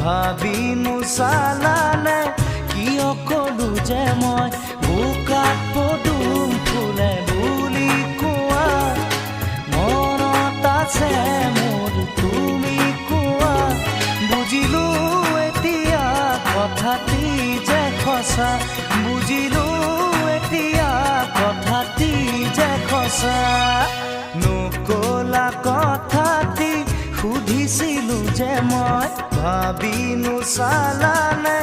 ভাবি নোচালানে কিয় কলো যে মই বোকাত পদুম ফুলে বুলি কোৱা মনত আছে মোৰ তুমি কোৱা বুজিলো এতিয়া কথাটি যে সঁচা বুজিলো এতিয়া কথাটি যে সঁচা নকলা কথাটি সুধিছিলো যে মই ভাবি নোচালানে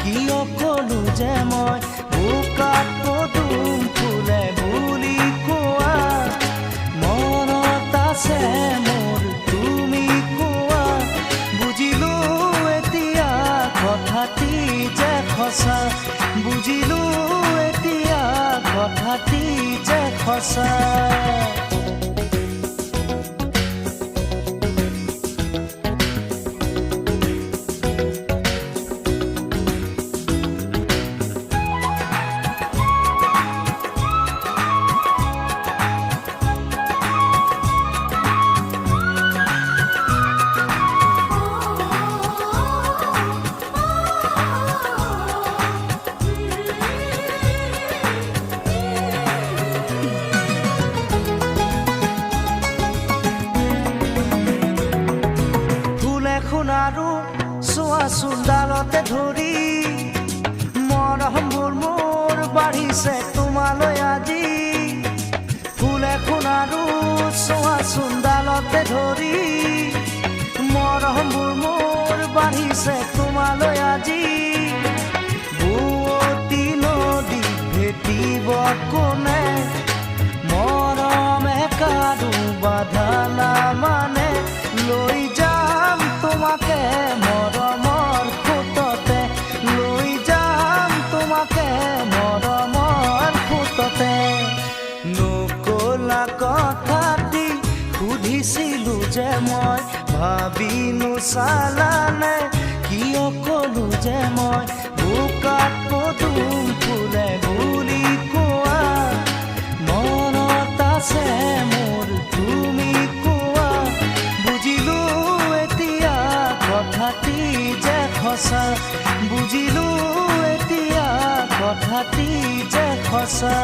কিয় কলো যে মই বোকাত পদুম ফুলে বুলি কোৱা মনত আছে মোৰ তুমি কোৱা বুজিলো এতিয়া কথাটি যে সঁচা বুজিলো এতিয়া কথাটি যে সঁচা আৰু চোৱা চোনডালতে ধৰি মৰমবোৰ মোৰ বাঢ়িছে তোমালৈ আজি ফুল এখন আৰু চোৱা চোনডালতে ধৰি মৰমবোৰ মোৰ বাঢ়িছে তোমালৈ আজি বুৱতী নদী ভেটিব কোনে মৰমে কাৰো বাধা নামানে লৈ যাম তোমাকে মৰমৰ ফুটতে লৈ যাম তোমাকে মৰমৰ ফুটতে নকলা কথাটি সুধিছিলো যে মই ভাবি নোচালানে কিয় কলো যে মই বোকাত পদুম ফুলে বুলি কোৱা মনত আছে মোৰ তুমি কোৱা বুজিলো এতিয়া কথাটি যে সঁচা বুজিলো এতিয়া কথাটি যে সঁচা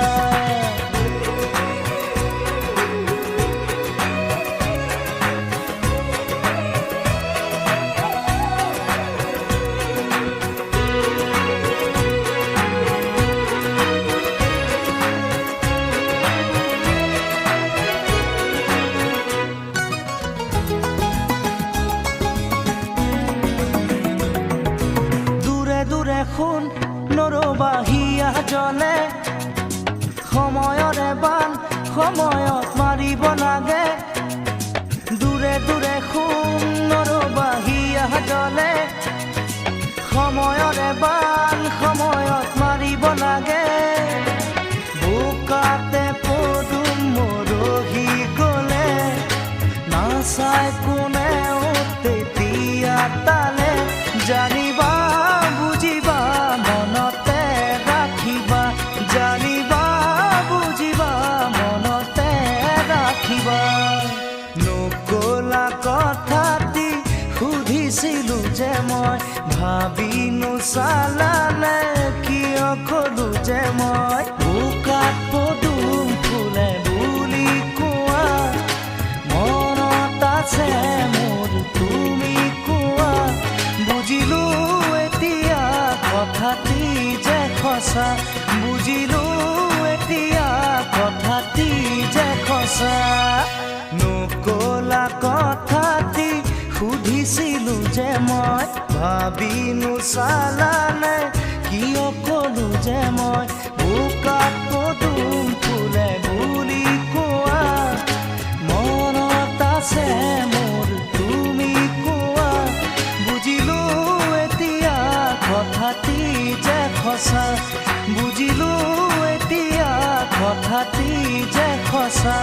দেখোন নৰবাহিয়া জলে সময়ৰে বান সময়ত মাৰিব লাগে দূৰে দূৰে শুন নৰবাহিয়া জলে সময়ৰে বান সময়ত মাৰিব লাগে বোকাতে পদুম মৰহি গলে নাচাই কোনেও তেতিয়া তালে জানিবা বুজিবা মনতে ৰাখিবা জানিবা বুজিবা মনতে ৰাখিবা নকলা কথাটি সুধিছিলো যে মই ভাবি নোচালানে কিয় কলো যে মই বোকাত পদুম ফুলে বুলি কোৱা মনত আছে মোৰ তুমি কোৱা বুজিলো এতিয়া কথাটি যে সঁচা বুজিলো এতিয়া কথাটি যে সঁচা নকলা কথাটি সুধিছিলো যে মই ভাবি নোচালানে কিয় কলো যে মই বোকাত পদুম ফুলে বুলি কোৱা মনত আছে মোৰ তুমি কোৱা বুজিলো এতিয়া কথাটি যে সঁচা বুজিলো এতিয়া কথাটি যে সঁচা